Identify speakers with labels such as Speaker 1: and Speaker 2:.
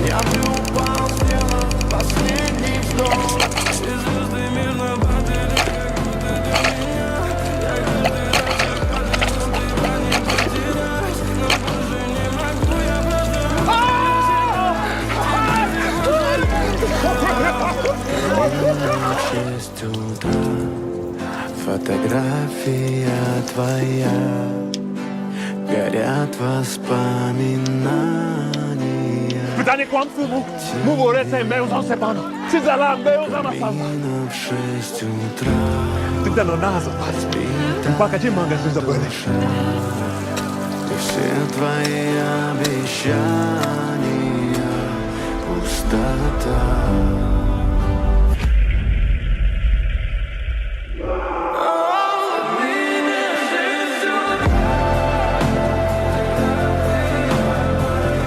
Speaker 1: Я бы упал, сделав последний вздох. И звезды мирно падали, как будто для меня. Я каждый раз заказывал, ты не потерять. Но больше не могу, я просто в 6 утра. Фотография твоя, горят воспоминания.
Speaker 2: Pytanie kłamstwu mu o ręce mężą se pan. Czy za lam męża na sam.
Speaker 1: В 6 утра.
Speaker 2: Ty ten nazo pas. Paka ci manga się zapomnę.
Speaker 1: И все твои обещания пустота.